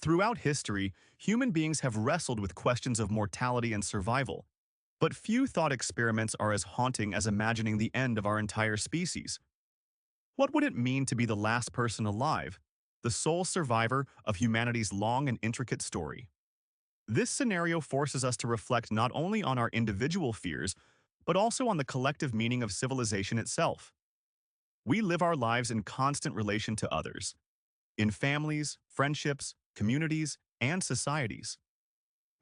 Throughout history, human beings have wrestled with questions of mortality and survival, but few thought experiments are as haunting as imagining the end of our entire species. What would it mean to be the last person alive, the sole survivor of humanity's long and intricate story? This scenario forces us to reflect not only on our individual fears, but also on the collective meaning of civilization itself. We live our lives in constant relation to others, in families, friendships, communities, and societies.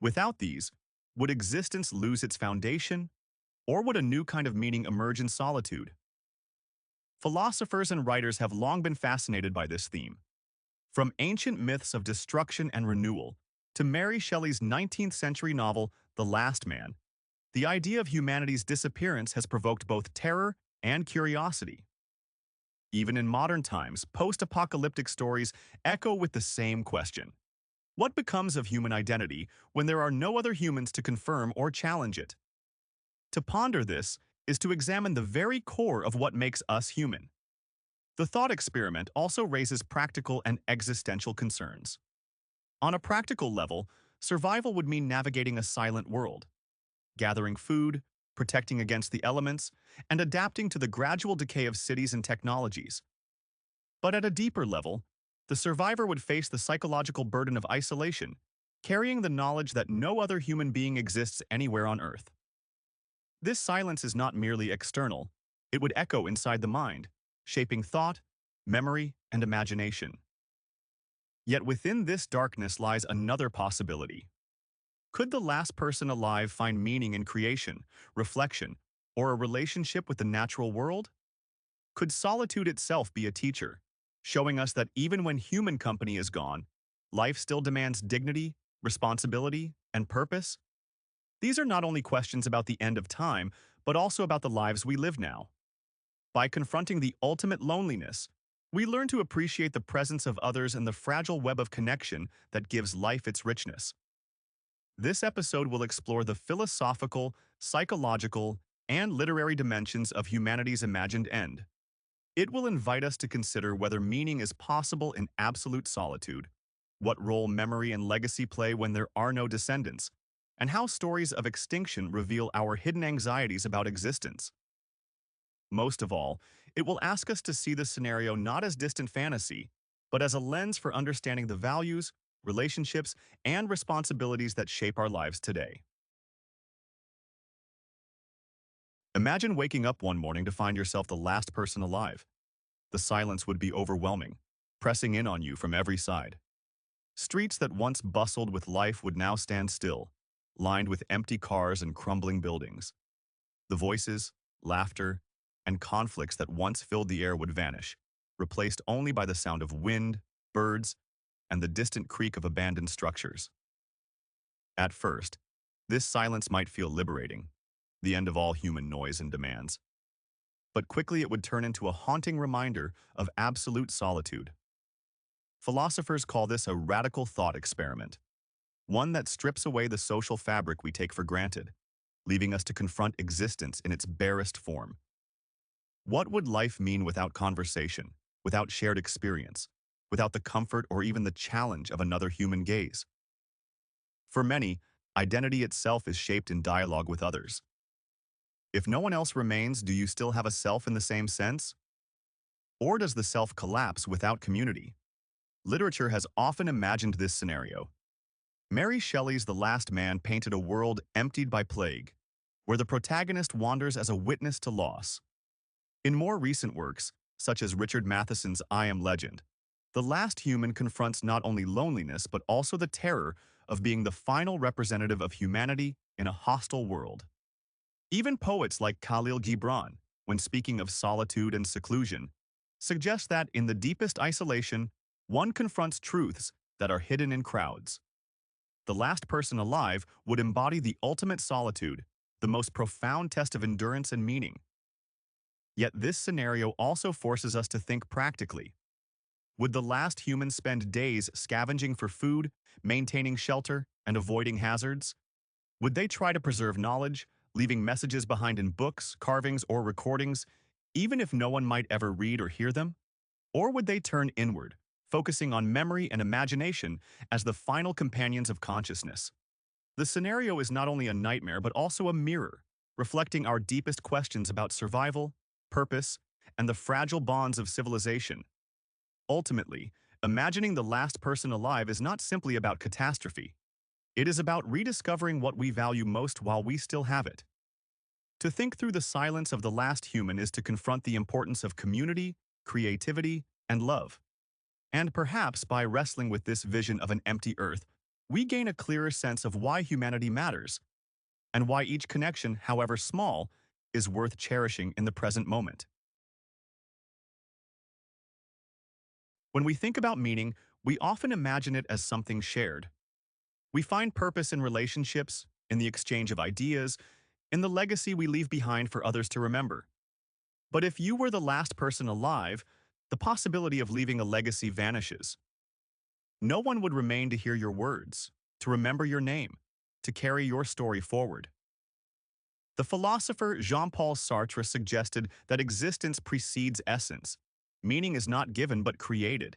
Without these, would existence lose its foundation, or would a new kind of meaning emerge in solitude? Philosophers and writers have long been fascinated by this theme. From ancient myths of destruction and renewal to Mary Shelley's 19th-century novel, The Last Man, the idea of humanity's disappearance has provoked both terror and curiosity. Even in modern times, post-apocalyptic stories echo with the same question. What becomes of human identity when there are no other humans to confirm or challenge it? To ponder this is to examine the very core of what makes us human. The thought experiment also raises practical and existential concerns. On a practical level, survival would mean navigating a silent world, gathering food, protecting against the elements, and adapting to the gradual decay of cities and technologies. But at a deeper level, the survivor would face the psychological burden of isolation, carrying the knowledge that no other human being exists anywhere on Earth. This silence is not merely external, it would echo inside the mind, shaping thought, memory, and imagination. Yet within this darkness lies another possibility. Could the last person alive find meaning in creation, reflection, or a relationship with the natural world? Could solitude itself be a teacher, showing us that even when human company is gone, life still demands dignity, responsibility, and purpose? These are not only questions about the end of time, but also about the lives we live now. By confronting the ultimate loneliness, we learn to appreciate the presence of others and the fragile web of connection that gives life its richness. This episode will explore the philosophical, psychological, and literary dimensions of humanity's imagined end. It will invite us to consider whether meaning is possible in absolute solitude, what role memory and legacy play when there are no descendants, and how stories of extinction reveal our hidden anxieties about existence. Most of all, it will ask us to see the scenario not as distant fantasy, but as a lens for understanding the values, relationships, and responsibilities that shape our lives today. Imagine waking up one morning to find yourself the last person alive. The silence would be overwhelming, pressing in on you from every side. Streets that once bustled with life would now stand still, lined with empty cars and crumbling buildings. The voices, laughter, and conflicts that once filled the air would vanish, replaced only by the sound of wind, birds, and the distant creak of abandoned structures. At first, this silence might feel liberating, the end of all human noise and demands. But quickly it would turn into a haunting reminder of absolute solitude. Philosophers call this a radical thought experiment, one that strips away the social fabric we take for granted, leaving us to confront existence in its barest form. What would life mean without conversation, without shared experience, without the comfort or even the challenge of another human gaze? For many, identity itself is shaped in dialogue with others. If no one else remains, do you still have a self in the same sense? Or does the self collapse without community? Literature has often imagined this scenario. Mary Shelley's The Last Man painted a world emptied by plague, where the protagonist wanders as a witness to loss. In more recent works, such as Richard Matheson's I Am Legend, the last human confronts not only loneliness but also the terror of being the final representative of humanity in a hostile world. Even poets like Kahlil Gibran, when speaking of solitude and seclusion, suggest that in the deepest isolation, one confronts truths that are hidden in crowds. The last person alive would embody the ultimate solitude, the most profound test of endurance and meaning. Yet this scenario also forces us to think practically. Would the last human spend days scavenging for food, maintaining shelter, and avoiding hazards? Would they try to preserve knowledge, leaving messages behind in books, carvings, or recordings, even if no one might ever read or hear them? Or would they turn inward, focusing on memory and imagination as the final companions of consciousness. The scenario is not only a nightmare but also a mirror, reflecting our deepest questions about survival, purpose, and the fragile bonds of civilization. Ultimately, imagining the last person alive is not simply about catastrophe. It is about rediscovering what we value most while we still have it. To think through the silence of the last human is to confront the importance of community, creativity, and love. And perhaps by wrestling with this vision of an empty earth, we gain a clearer sense of why humanity matters, and why each connection, however small, is worth cherishing in the present moment. When we think about meaning, we often imagine it as something shared. We find purpose in relationships, in the exchange of ideas, in the legacy we leave behind for others to remember. But if you were the last person alive, the possibility of leaving a legacy vanishes. No one would remain to hear your words, to remember your name, to carry your story forward. The philosopher Jean-Paul Sartre suggested that existence precedes essence. Meaning is not given but created.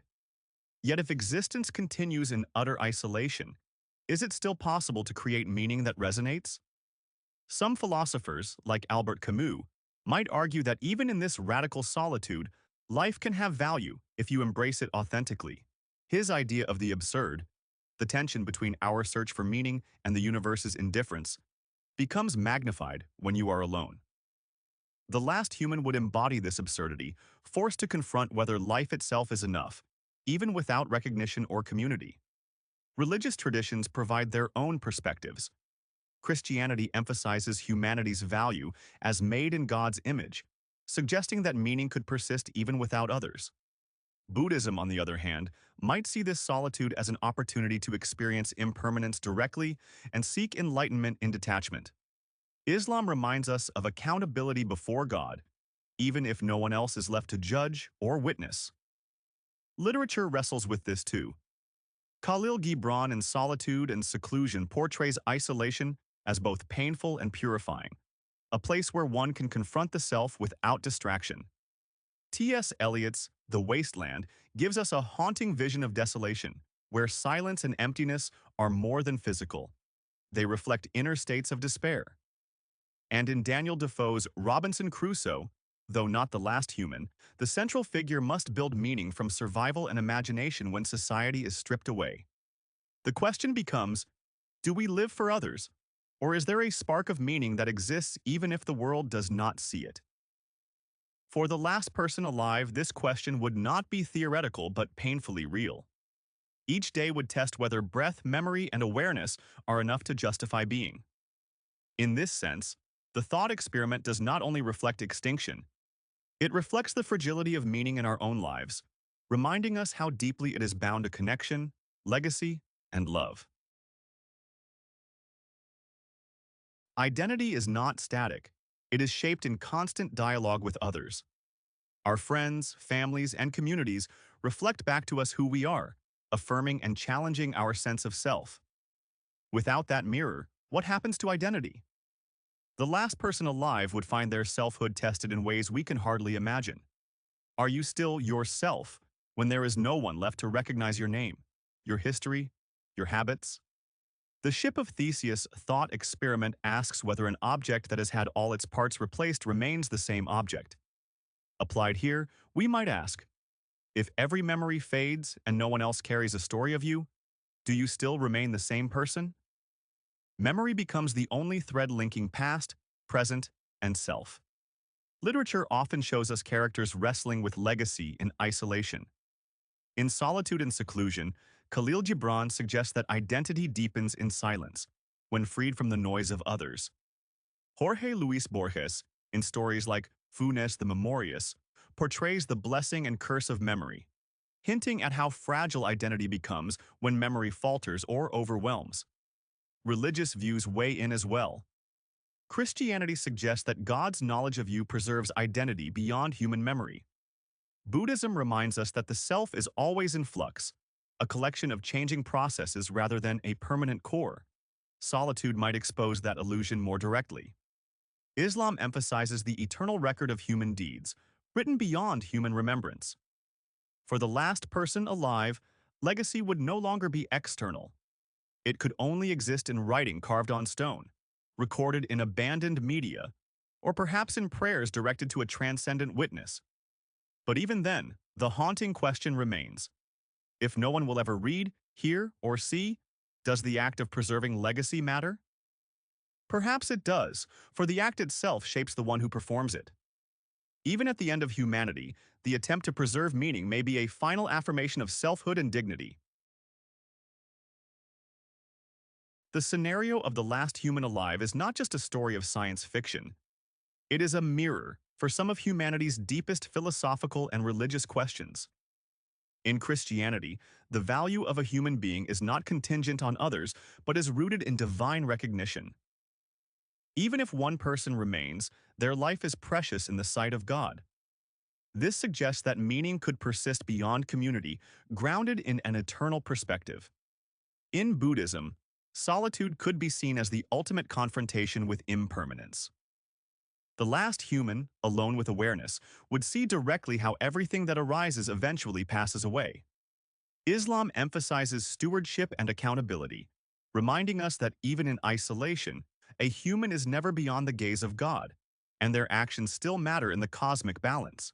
Yet if existence continues in utter isolation, is it still possible to create meaning that resonates? Some philosophers, like Albert Camus, might argue that even in this radical solitude, life can have value if you embrace it authentically. His idea of the absurd, the tension between our search for meaning and the universe's indifference, becomes magnified when you are alone. The last human would embody this absurdity, forced to confront whether life itself is enough, even without recognition or community. Religious traditions provide their own perspectives. Christianity emphasizes humanity's value as made in God's image, suggesting that meaning could persist even without others. Buddhism, on the other hand, might see this solitude as an opportunity to experience impermanence directly and seek enlightenment in detachment. Islam reminds us of accountability before God, even if no one else is left to judge or witness. Literature wrestles with this too. Kahlil Gibran in Solitude and Seclusion portrays isolation as both painful and purifying, a place where one can confront the self without distraction. T.S. Eliot's The Wasteland gives us a haunting vision of desolation, where silence and emptiness are more than physical. They reflect inner states of despair. And in Daniel Defoe's Robinson Crusoe, though not the last human, the central figure must build meaning from survival and imagination when society is stripped away. The question becomes, do we live for others, or is there a spark of meaning that exists even if the world does not see it? For the last person alive, this question would not be theoretical but painfully real. Each day would test whether breath, memory, and awareness are enough to justify being. In this sense, the thought experiment does not only reflect extinction, it reflects the fragility of meaning in our own lives, reminding us how deeply it is bound to connection, legacy, and love. Identity is not static. It is shaped in constant dialogue with others. Our friends, families, and communities reflect back to us who we are, affirming and challenging our sense of self. Without that mirror, what happens to identity? The last person alive would find their selfhood tested in ways we can hardly imagine. Are you still yourself when there is no one left to recognize your name, your history, your habits? The Ship of Theseus thought experiment asks whether an object that has had all its parts replaced remains the same object. Applied here, we might ask, if every memory fades and no one else carries a story of you, do you still remain the same person? Memory becomes the only thread linking past, present, and self. Literature often shows us characters wrestling with legacy in isolation. In Solitude and Seclusion, Kahlil Gibran suggests that identity deepens in silence, when freed from the noise of others. Jorge Luis Borges, in stories like Funes the Memorious, portrays the blessing and curse of memory, hinting at how fragile identity becomes when memory falters or overwhelms. Religious views weigh in as well. Christianity suggests that God's knowledge of you preserves identity beyond human memory. Buddhism reminds us that the self is always in flux, a collection of changing processes rather than a permanent core. Solitude might expose that illusion more directly. Islam emphasizes the eternal record of human deeds, written beyond human remembrance. For the last person alive, legacy would no longer be external. It could only exist in writing carved on stone, recorded in abandoned media, or perhaps in prayers directed to a transcendent witness. But even then, the haunting question remains. If no one will ever read, hear, or see, does the act of preserving legacy matter? Perhaps it does, for the act itself shapes the one who performs it. Even at the end of humanity, the attempt to preserve meaning may be a final affirmation of selfhood and dignity. The scenario of the last human alive is not just a story of science fiction. It is a mirror for some of humanity's deepest philosophical and religious questions. In Christianity, the value of a human being is not contingent on others, but is rooted in divine recognition. Even if one person remains, their life is precious in the sight of God. This suggests that meaning could persist beyond community, grounded in an eternal perspective. In Buddhism, solitude could be seen as the ultimate confrontation with impermanence. The last human, alone with awareness, would see directly how everything that arises eventually passes away. Islam emphasizes stewardship and accountability, reminding us that even in isolation, a human is never beyond the gaze of God, and their actions still matter in the cosmic balance.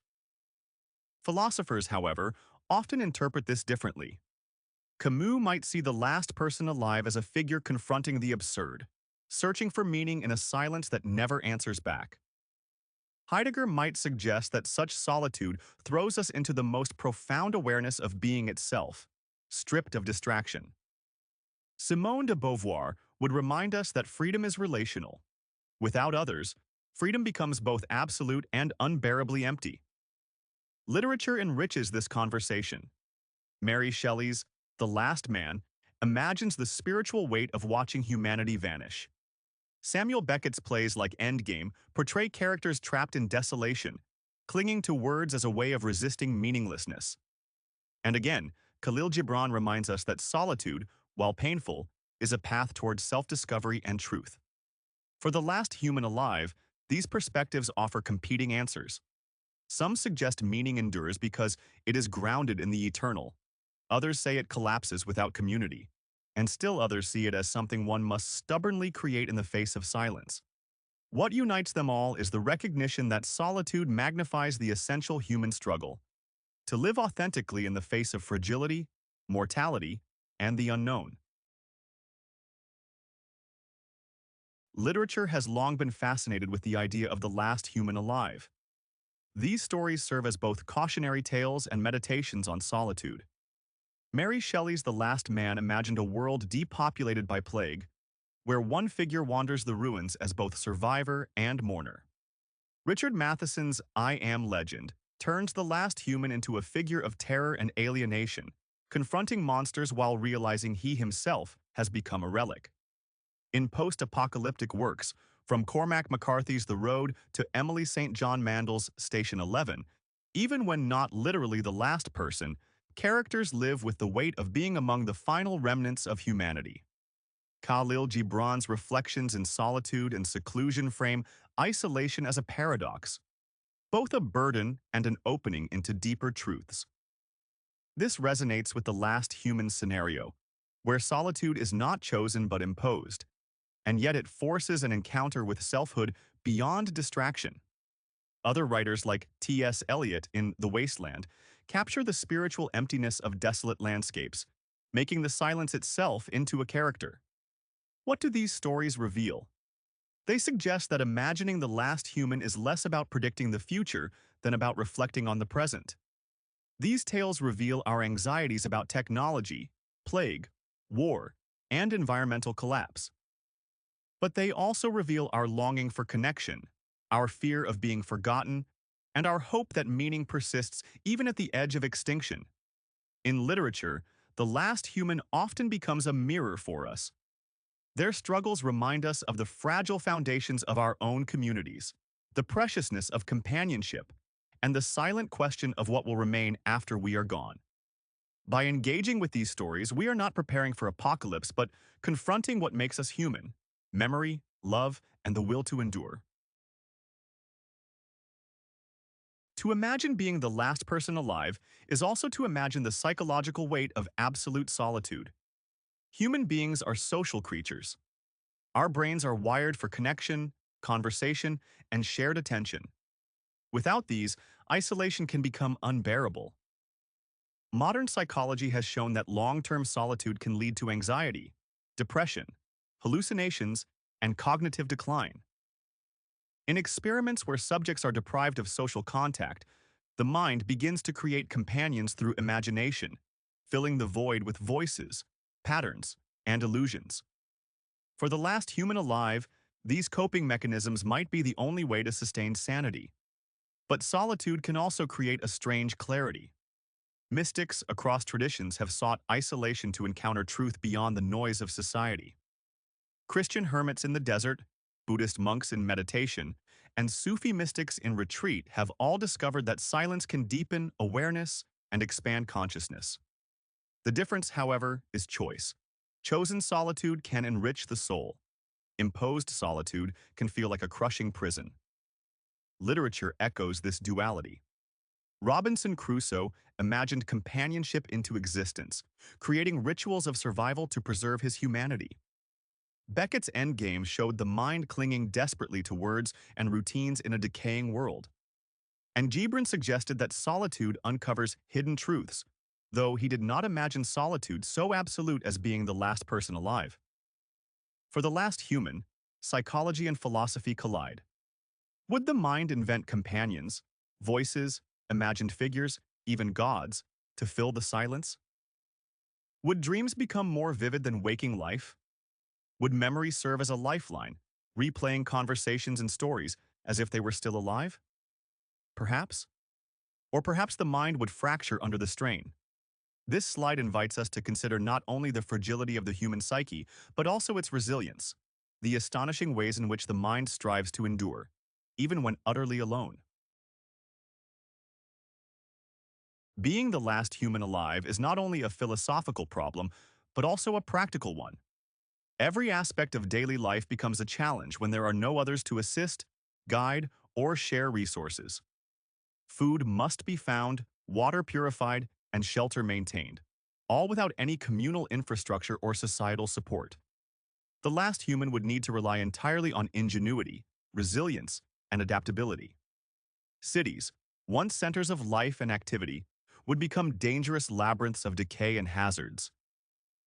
Philosophers, however, often interpret this differently. Camus might see the last person alive as a figure confronting the absurd, searching for meaning in a silence that never answers back. Heidegger might suggest that such solitude throws us into the most profound awareness of being itself, stripped of distraction. Simone de Beauvoir would remind us that freedom is relational. Without others, freedom becomes both absolute and unbearably empty. Literature enriches this conversation. Mary Shelley's The Last Man imagines the spiritual weight of watching humanity vanish. Samuel Beckett's plays like Endgame portray characters trapped in desolation, clinging to words as a way of resisting meaninglessness. And again, Kahlil Gibran reminds us that solitude, while painful, is a path towards self-discovery and truth. For the last human alive, these perspectives offer competing answers. Some suggest meaning endures because it is grounded in the eternal. Others say it collapses without community. And still others see it as something one must stubbornly create in the face of silence. What unites them all is the recognition that solitude magnifies the essential human struggle, to live authentically in the face of fragility, mortality, and the unknown. Literature has long been fascinated with the idea of the last human alive. These stories serve as both cautionary tales and meditations on solitude. Mary Shelley's The Last Man imagined a world depopulated by plague, where one figure wanders the ruins as both survivor and mourner. Richard Matheson's I Am Legend turns the last human into a figure of terror and alienation, confronting monsters while realizing he himself has become a relic. In post-apocalyptic works, from Cormac McCarthy's The Road to Emily St. John Mandel's Station 11, even when not literally the last person, characters live with the weight of being among the final remnants of humanity. Kahlil Gibran's reflections in Solitude and Seclusion frame isolation as a paradox, both a burden and an opening into deeper truths. This resonates with the last human scenario, where solitude is not chosen but imposed, and yet it forces an encounter with selfhood beyond distraction. Other writers like T.S. Eliot in The Wasteland capture the spiritual emptiness of desolate landscapes, making the silence itself into a character. What do these stories reveal? They suggest that imagining the last human is less about predicting the future than about reflecting on the present. These tales reveal our anxieties about technology, plague, war, and environmental collapse. But they also reveal our longing for connection, our fear of being forgotten, and our hope that meaning persists even at the edge of extinction. In literature, the last human often becomes a mirror for us. Their struggles remind us of the fragile foundations of our own communities, the preciousness of companionship, and the silent question of what will remain after we are gone. By engaging with these stories, we are not preparing for apocalypse, but confronting what makes us human: memory, love, and the will to endure. To imagine being the last person alive is also to imagine the psychological weight of absolute solitude. Human beings are social creatures. Our brains are wired for connection, conversation, and shared attention. Without these, isolation can become unbearable. Modern psychology has shown that long-term solitude can lead to anxiety, depression, hallucinations, and cognitive decline. In experiments where subjects are deprived of social contact, the mind begins to create companions through imagination, filling the void with voices, patterns, and illusions. For the last human alive, these coping mechanisms might be the only way to sustain sanity. But solitude can also create a strange clarity. Mystics across traditions have sought isolation to encounter truth beyond the noise of society. Christian hermits in the desert, Buddhist monks in meditation, and Sufi mystics in retreat have all discovered that silence can deepen awareness and expand consciousness. The difference, however, is choice. Chosen solitude can enrich the soul. Imposed solitude can feel like a crushing prison. Literature echoes this duality. Robinson Crusoe imagined companionship into existence, creating rituals of survival to preserve his humanity. Beckett's Endgame showed the mind clinging desperately to words and routines in a decaying world. And Gibran suggested that solitude uncovers hidden truths, though he did not imagine solitude so absolute as being the last person alive. For the last human, psychology and philosophy collide. Would the mind invent companions, voices, imagined figures, even gods, to fill the silence? Would dreams become more vivid than waking life? Would memory serve as a lifeline, replaying conversations and stories as if they were still alive? Perhaps. Or perhaps the mind would fracture under the strain. This slide invites us to consider not only the fragility of the human psyche, but also its resilience, the astonishing ways in which the mind strives to endure, even when utterly alone. Being the last human alive is not only a philosophical problem, but also a practical one. Every aspect of daily life becomes a challenge when there are no others to assist, guide, or share resources. Food must be found, water purified, and shelter maintained, all without any communal infrastructure or societal support. The last human would need to rely entirely on ingenuity, resilience, and adaptability. Cities, once centers of life and activity, would become dangerous labyrinths of decay and hazards.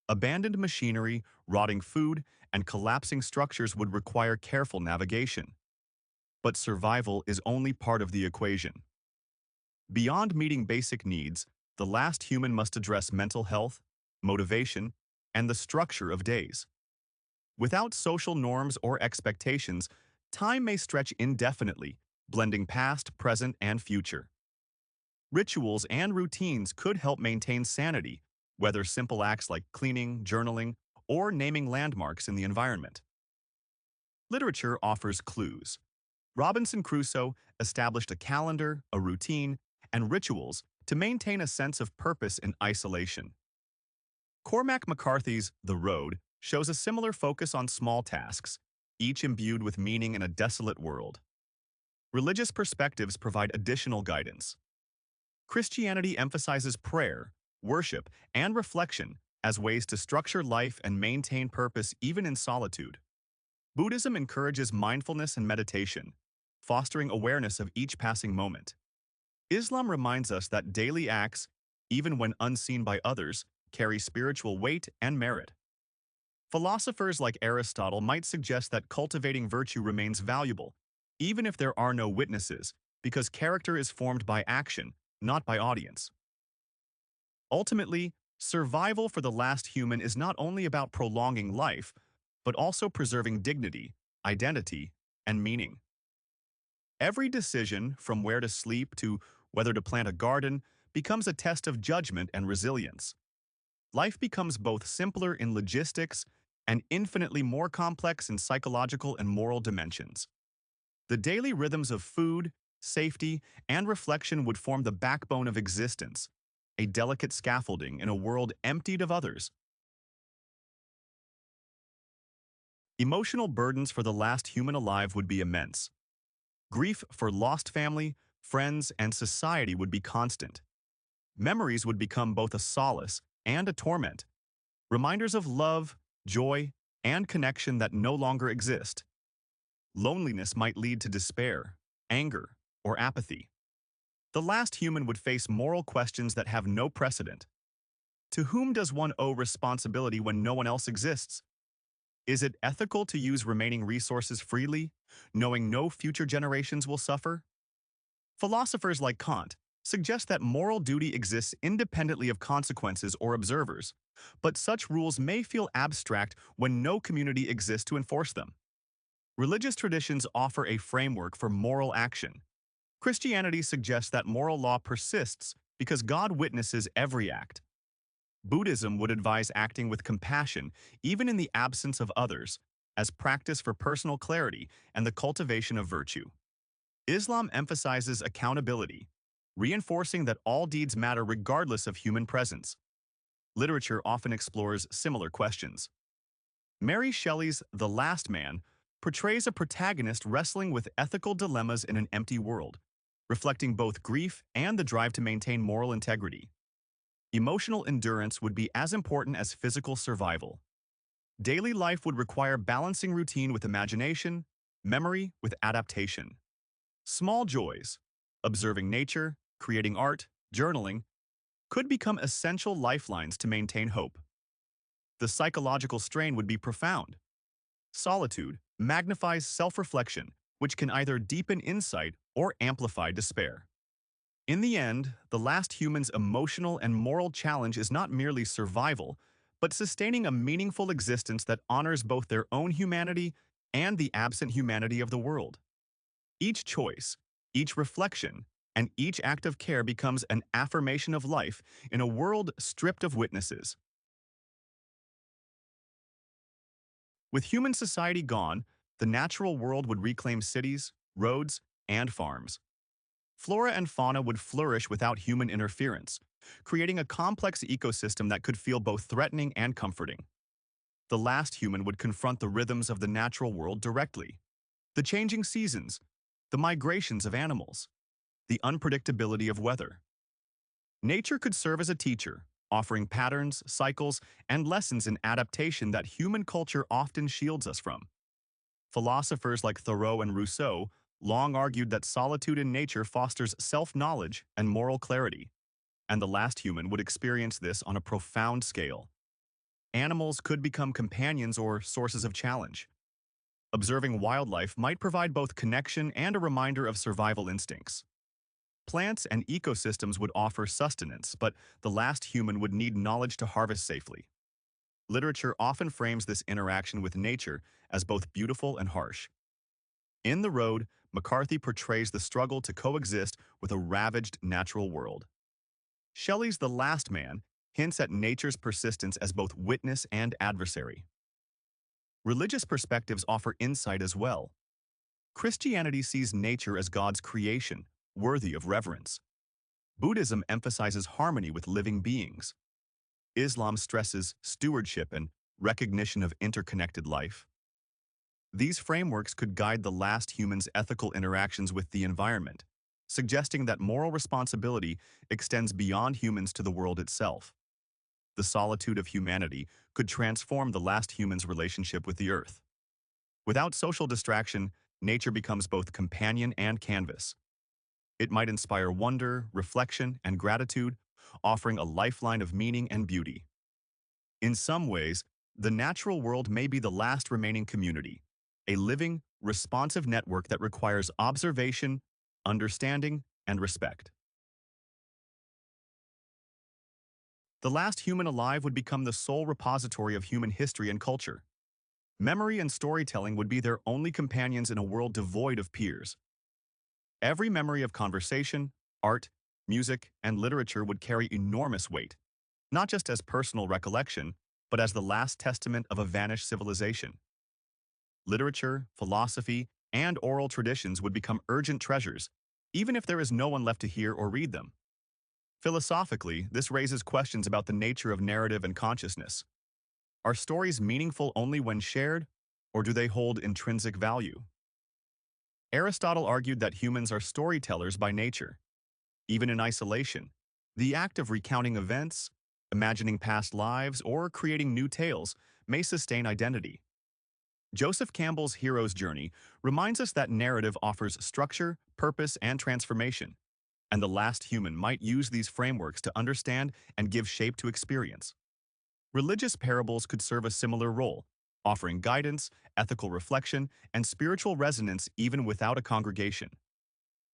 Abandoned machinery, rotting food, and collapsing structures would require careful navigation. But survival is only part of the equation. Beyond meeting basic needs, the last human must address mental health, motivation, and the structure of days. Without social norms or expectations, time may stretch indefinitely, blending past, present, and future. Rituals and routines could help maintain sanity, whether simple acts like cleaning, journaling, or naming landmarks in the environment. Literature offers clues. Robinson Crusoe established a calendar, a routine, and rituals to maintain a sense of purpose in isolation. Cormac McCarthy's The Road shows a similar focus on small tasks, each imbued with meaning in a desolate world. Religious perspectives provide additional guidance. Christianity emphasizes prayer, worship, and reflection as ways to structure life and maintain purpose even in solitude. Buddhism encourages mindfulness and meditation, fostering awareness of each passing moment. Islam reminds us that daily acts, even when unseen by others, carry spiritual weight and merit. Philosophers like Aristotle might suggest that cultivating virtue remains valuable, even if there are no witnesses, because character is formed by action, not by audience. Ultimately, survival for the last human is not only about prolonging life, but also preserving dignity, identity, and meaning. Every decision, from where to sleep to whether to plant a garden, becomes a test of judgment and resilience. Life becomes both simpler in logistics and infinitely more complex in psychological and moral dimensions. The daily rhythms of food, safety, and reflection would form the backbone of existence, a delicate scaffolding in a world emptied of others. Emotional burdens for the last human alive would be immense. Grief for lost family, Friends and society would be constant. Memories would become both a solace and a torment, reminders of love, joy, and connection that no longer exist. Loneliness might lead to despair, anger, or apathy. The last human would face moral questions that have no precedent. To whom does one owe responsibility when no one else exists? Is it ethical to use remaining resources freely, knowing no future generations will suffer? Philosophers like Kant suggest that moral duty exists independently of consequences or observers, but such rules may feel abstract when no community exists to enforce them. Religious traditions offer a framework for moral action. Christianity suggests that moral law persists because God witnesses every act. Buddhism would advise acting with compassion, even in the absence of others, as practice for personal clarity and the cultivation of virtue. Islam emphasizes accountability, reinforcing that all deeds matter regardless of human presence. Literature often explores similar questions. Mary Shelley's The Last Man portrays a protagonist wrestling with ethical dilemmas in an empty world, reflecting both grief and the drive to maintain moral integrity. Emotional endurance would be as important as physical survival. Daily life would require balancing routine with imagination, memory with adaptation. Small joys, observing nature, creating art, journaling, could become essential lifelines to maintain hope. The psychological strain would be profound. Solitude magnifies self-reflection, which can either deepen insight or amplify despair. In the end, the last human's emotional and moral challenge is not merely survival, but sustaining a meaningful existence that honors both their own humanity and the absent humanity of the world. Each choice, each reflection, and each act of care becomes an affirmation of life in a world stripped of witnesses. With human society gone, the natural world would reclaim cities, roads, and farms. Flora and fauna would flourish without human interference, creating a complex ecosystem that could feel both threatening and comforting. The last human would confront the rhythms of the natural world directly. The changing seasons, the migrations of animals, the unpredictability of weather. Nature could serve as a teacher, offering patterns, cycles, and lessons in adaptation that human culture often shields us from. Philosophers like Thoreau and Rousseau long argued that solitude in nature fosters self-knowledge and moral clarity, and the last human would experience this on a profound scale. Animals could become companions or sources of challenge. Observing wildlife might provide both connection and a reminder of survival instincts. Plants and ecosystems would offer sustenance, but the last human would need knowledge to harvest safely. Literature often frames this interaction with nature as both beautiful and harsh. In The Road, McCarthy portrays the struggle to coexist with a ravaged natural world. Shelley's The Last Man hints at nature's persistence as both witness and adversary. Religious perspectives offer insight as well. Christianity sees nature as God's creation, worthy of reverence. Buddhism emphasizes harmony with living beings. Islam stresses stewardship and recognition of interconnected life. These frameworks could guide the last human's ethical interactions with the environment, suggesting that moral responsibility extends beyond humans to the world itself. The solitude of humanity could transform the last human's relationship with the earth. Without social distraction, nature becomes both companion and canvas. It might inspire wonder, reflection, and gratitude, offering a lifeline of meaning and beauty. In some ways, the natural world may be the last remaining community, a living, responsive network that requires observation, understanding, and respect. The last human alive would become the sole repository of human history and culture. Memory and storytelling would be their only companions in a world devoid of peers. Every memory of conversation, art, music, and literature would carry enormous weight, not just as personal recollection, but as the last testament of a vanished civilization. Literature, philosophy, and oral traditions would become urgent treasures, even if there is no one left to hear or read them. Philosophically, this raises questions about the nature of narrative and consciousness. Are stories meaningful only when shared, or do they hold intrinsic value? Aristotle argued that humans are storytellers by nature. Even in isolation, the act of recounting events, imagining past lives, or creating new tales may sustain identity. Joseph Campbell's hero's journey reminds us that narrative offers structure, purpose, and transformation, and the last human might use these frameworks to understand and give shape to experience. Religious parables could serve a similar role, offering guidance, ethical reflection, and spiritual resonance even without a congregation.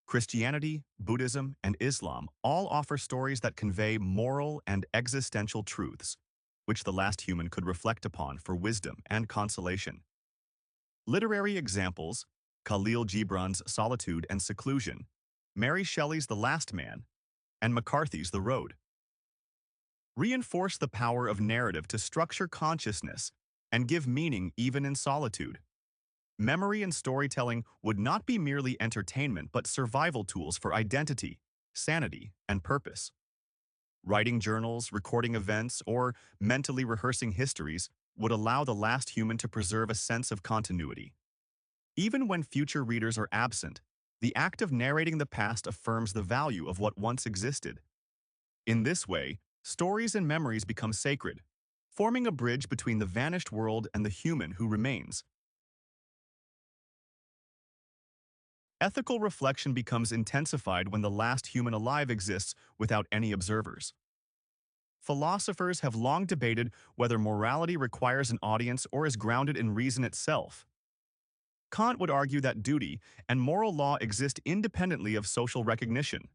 Christianity, Buddhism, and Islam all offer stories that convey moral and existential truths, which the last human could reflect upon for wisdom and consolation. Literary examples, Kahlil Gibran's Solitude and Seclusion, Mary Shelley's The Last Man, and McCarthy's The Road, reinforce the power of narrative to structure consciousness and give meaning even in solitude. Memory and storytelling would not be merely entertainment but survival tools for identity, sanity, and purpose. Writing journals, recording events, or mentally rehearsing histories would allow the last human to preserve a sense of continuity. Even when future readers are absent, the act of narrating the past affirms the value of what once existed. In this way, stories and memories become sacred, forming a bridge between the vanished world and the human who remains. Ethical reflection becomes intensified when the last human alive exists without any observers. Philosophers have long debated whether morality requires an audience or is grounded in reason itself. Kant would argue that duty and moral law exist independently of social recognition.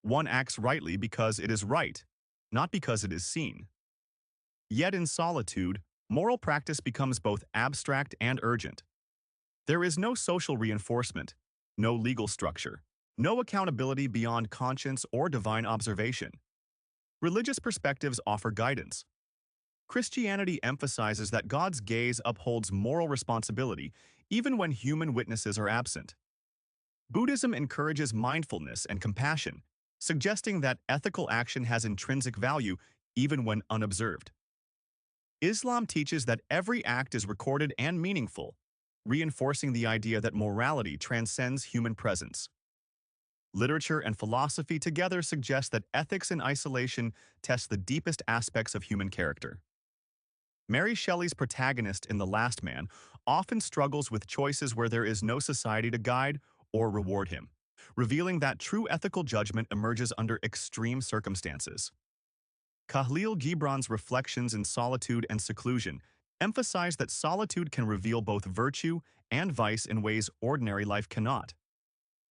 One acts rightly because it is right, not because it is seen. Yet in solitude, moral practice becomes both abstract and urgent. There is no social reinforcement, no legal structure, no accountability beyond conscience or divine observation. Religious perspectives offer guidance. Christianity emphasizes that God's gaze upholds moral responsibility even when human witnesses are absent. Buddhism encourages mindfulness and compassion, suggesting that ethical action has intrinsic value even when unobserved. Islam teaches that every act is recorded and meaningful, reinforcing the idea that morality transcends human presence. Literature and philosophy together suggest that ethics in isolation test the deepest aspects of human character. Mary Shelley's protagonist in The Last Man often struggles with choices where there is no society to guide or reward him, revealing that true ethical judgment emerges under extreme circumstances. Kahlil Gibran's reflections in Solitude and Seclusion emphasize that solitude can reveal both virtue and vice in ways ordinary life cannot.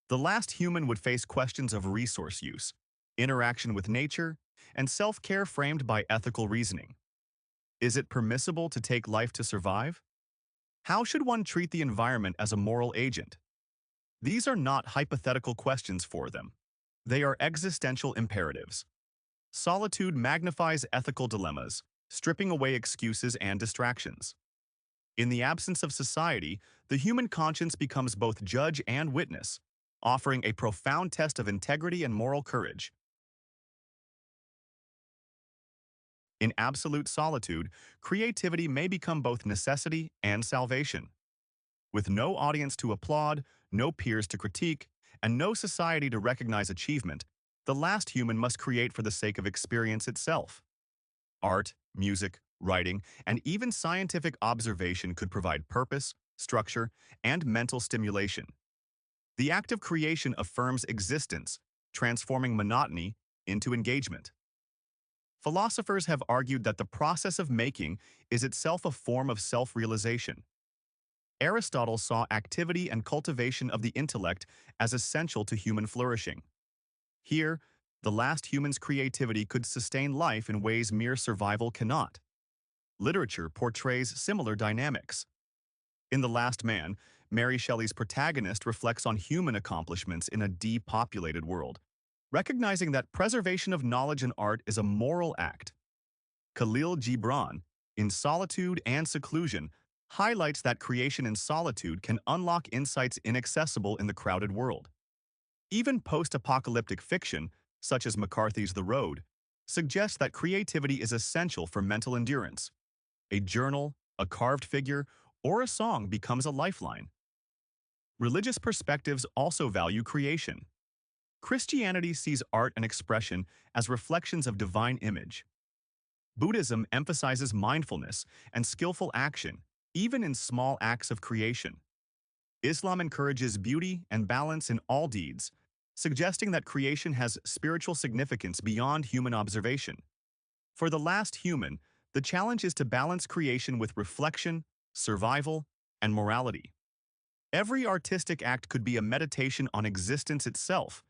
The last human would face questions of resource use, interaction with nature, and self-care framed by ethical reasoning. Is it permissible to take life to survive? How should one treat the environment as a moral agent? These are not hypothetical questions for them. They are existential imperatives. Solitude magnifies ethical dilemmas, stripping away excuses and distractions. In the absence of society, the human conscience becomes both judge and witness, offering a profound test of integrity and moral courage. In absolute solitude, creativity may become both necessity and salvation. With no audience to applaud, no peers to critique, and no society to recognize achievement, the last human must create for the sake of experience itself. Art, music, writing, and even scientific observation could provide purpose, structure, and mental stimulation. The act of creation affirms existence, transforming monotony into engagement. Philosophers have argued that the process of making is itself a form of self-realization. Aristotle saw activity and cultivation of the intellect as essential to human flourishing. Here, the last human's creativity could sustain life in ways mere survival cannot. Literature portrays similar dynamics. In The Last Man, Mary Shelley's protagonist reflects on human accomplishments in a depopulated world, recognizing that preservation of knowledge and art is a moral act. Kahlil Gibran, in Solitude and Seclusion, highlights that creation in solitude can unlock insights inaccessible in the crowded world. Even post-apocalyptic fiction, such as McCarthy's The Road, suggests that creativity is essential for mental endurance. A journal, a carved figure, or a song becomes a lifeline. Religious perspectives also value creation. Christianity sees art and expression as reflections of divine image. Buddhism emphasizes mindfulness and skillful action, even in small acts of creation. Islam encourages beauty and balance in all deeds, suggesting that creation has spiritual significance beyond human observation. For the last human, the challenge is to balance creation with reflection, survival, and morality. Every artistic act could be a meditation on existence itself,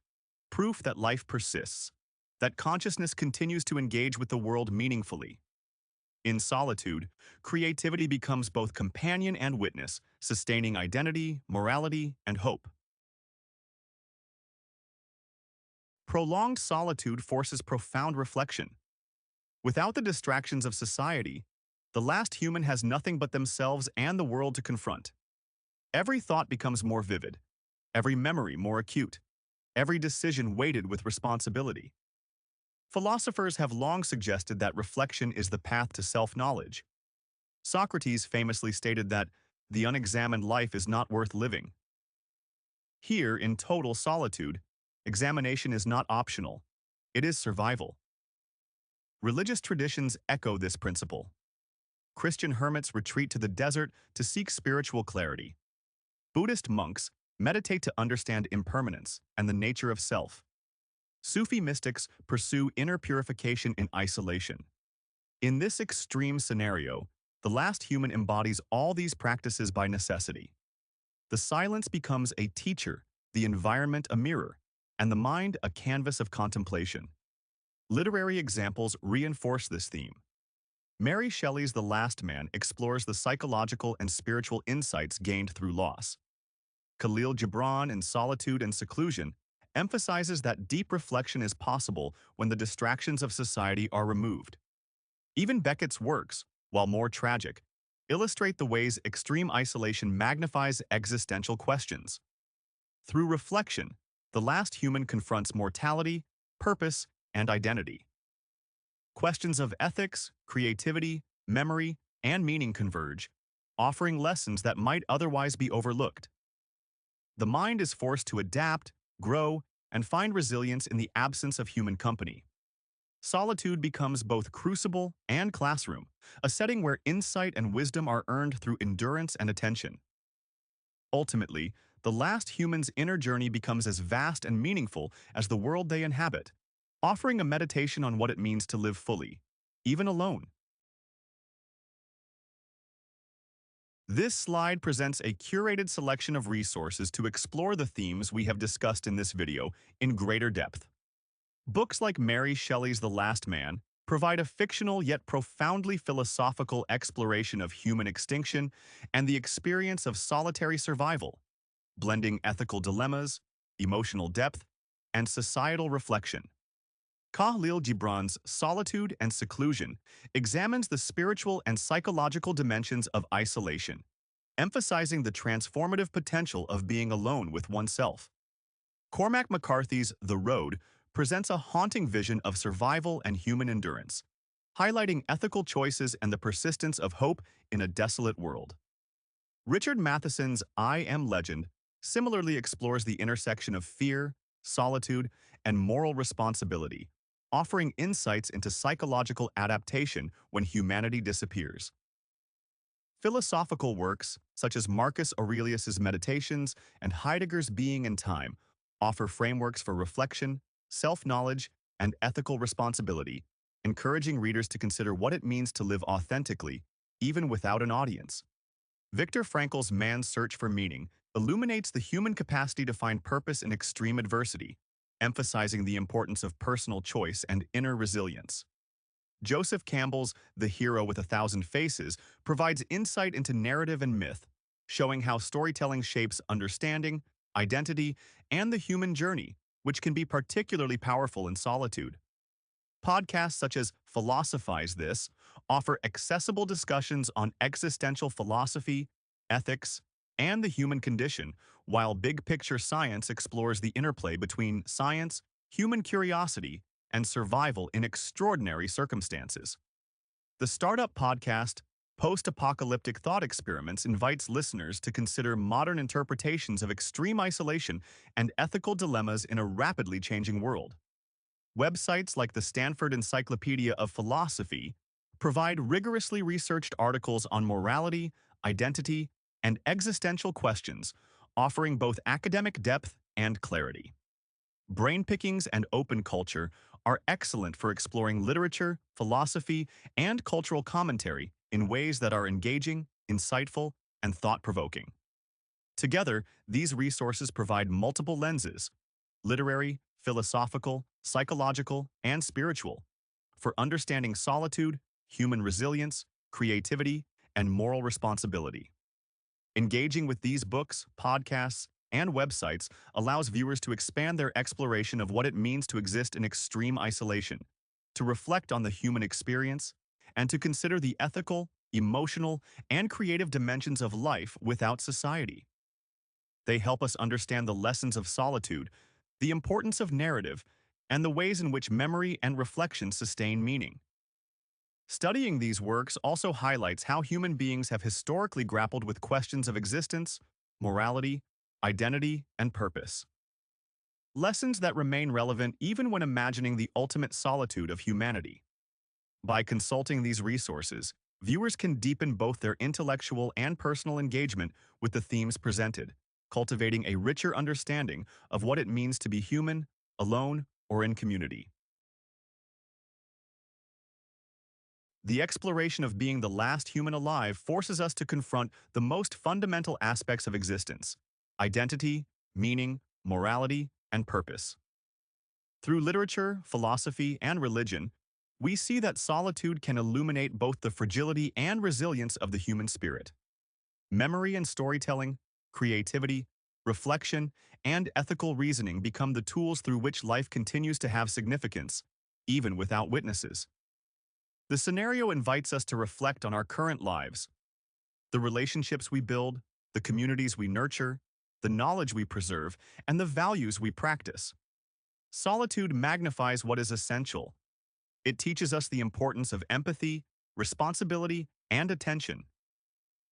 proof that life persists, that consciousness continues to engage with the world meaningfully. In solitude, creativity becomes both companion and witness, sustaining identity, morality, and hope. Prolonged solitude forces profound reflection. Without the distractions of society, the last human has nothing but themselves and the world to confront. Every thought becomes more vivid, every memory more acute, every decision weighted with responsibility. Philosophers have long suggested that reflection is the path to self-knowledge. Socrates famously stated that the unexamined life is not worth living. Here, in total solitude, examination is not optional, it is survival. Religious traditions echo this principle. Christian hermits retreat to the desert to seek spiritual clarity. Buddhist monks meditate to understand impermanence and the nature of self. Sufi mystics pursue inner purification in isolation. In this extreme scenario, the last human embodies all these practices by necessity. The silence becomes a teacher, the environment a mirror, and the mind a canvas of contemplation. Literary examples reinforce this theme. Mary Shelley's The Last Man explores the psychological and spiritual insights gained through loss. Kahlil Gibran in Solitude and Seclusion emphasizes that deep reflection is possible when the distractions of society are removed. Even Beckett's works, while more tragic, illustrate the ways extreme isolation magnifies existential questions. Through reflection, the last human confronts mortality, purpose, and identity. Questions of ethics, creativity, memory, and meaning converge, offering lessons that might otherwise be overlooked. The mind is forced to adapt, grow, and find resilience in the absence of human company. Solitude becomes both crucible and classroom, a setting where insight and wisdom are earned through endurance and attention. Ultimately, the last human's inner journey becomes as vast and meaningful as the world they inhabit, offering a meditation on what it means to live fully, even alone. This slide presents a curated selection of resources to explore the themes we have discussed in this video in greater depth. Books like Mary Shelley's The Last Man provide a fictional yet profoundly philosophical exploration of human extinction and the experience of solitary survival, blending ethical dilemmas, emotional depth, and societal reflection. Kahlil Gibran's Solitude and Seclusion examines the spiritual and psychological dimensions of isolation, emphasizing the transformative potential of being alone with oneself. Cormac McCarthy's The Road presents a haunting vision of survival and human endurance, highlighting ethical choices and the persistence of hope in a desolate world. Richard Matheson's I Am Legend similarly explores the intersection of fear, solitude, and moral responsibility, offering insights into psychological adaptation when humanity disappears. Philosophical works, such as Marcus Aurelius's Meditations and Heidegger's Being and Time, offer frameworks for reflection, self-knowledge, and ethical responsibility, encouraging readers to consider what it means to live authentically, even without an audience. Viktor Frankl's Man's Search for Meaning illuminates the human capacity to find purpose in extreme adversity, emphasizing the importance of personal choice and inner resilience. Joseph Campbell's The Hero with a Thousand Faces provides insight into narrative and myth, showing how storytelling shapes understanding, identity, and the human journey, which can be particularly powerful in solitude. Podcasts such as Philosophize This offer accessible discussions on existential philosophy, ethics, and the human condition, while Big Picture Science explores the interplay between science, human curiosity, and survival in extraordinary circumstances. The startup podcast, Post-apocalyptic thought experiments invites listeners to consider modern interpretations of extreme isolation and ethical dilemmas in a rapidly changing world. Websites like the Stanford Encyclopedia of Philosophy provide rigorously researched articles on morality, identity, and existential questions, offering both academic depth and clarity. Brain pickings and open culture are excellent for exploring literature, philosophy, and cultural commentary in ways that are engaging, insightful, and thought-provoking. Together, these resources provide multiple lenses, literary, philosophical, psychological, and spiritual, for understanding solitude, human resilience, creativity, and moral responsibility. Engaging with these books, podcasts, and websites allows viewers to expand their exploration of what it means to exist in extreme isolation, to reflect on the human experience, and to consider the ethical, emotional, and creative dimensions of life without society. They help us understand the lessons of solitude, the importance of narrative, and the ways in which memory and reflection sustain meaning. Studying these works also highlights how human beings have historically grappled with questions of existence, morality, identity, and purpose. Lessons that remain relevant even when imagining the ultimate solitude of humanity. By consulting these resources, viewers can deepen both their intellectual and personal engagement with the themes presented, cultivating a richer understanding of what it means to be human, alone, or in community. The exploration of being the last human alive forces us to confront the most fundamental aspects of existence: identity, meaning, morality, and purpose. Through literature, philosophy, and religion, we see that solitude can illuminate both the fragility and resilience of the human spirit. Memory and storytelling, creativity, reflection, and ethical reasoning become the tools through which life continues to have significance, even without witnesses. The scenario invites us to reflect on our current lives, the relationships we build, the communities we nurture, the knowledge we preserve, and the values we practice. Solitude magnifies what is essential. It teaches us the importance of empathy, responsibility, and attention.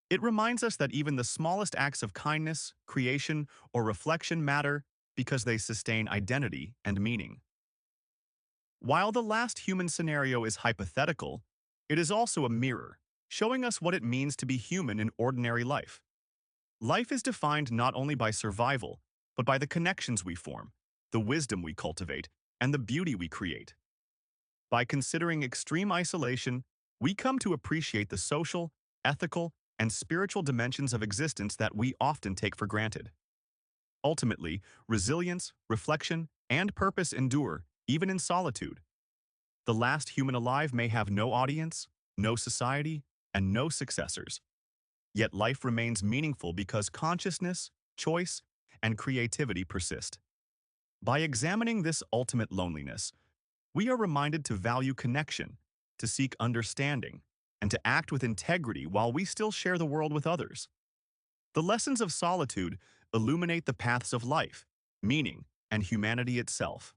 It reminds us that even the smallest acts of kindness, creation, or reflection matter because they sustain identity and meaning. While the last human scenario is hypothetical, it is also a mirror, showing us what it means to be human in ordinary life. Life is defined not only by survival, but by the connections we form, the wisdom we cultivate, and the beauty we create. By considering extreme isolation, we come to appreciate the social, ethical, and spiritual dimensions of existence that we often take for granted. Ultimately, resilience, reflection, and purpose endure, even in solitude. The last human alive may have no audience, no society, and no successors. Yet life remains meaningful because consciousness, choice, and creativity persist. By examining this ultimate loneliness, we are reminded to value connection, to seek understanding, and to act with integrity while we still share the world with others. The lessons of solitude illuminate the paths of life, meaning, and humanity itself.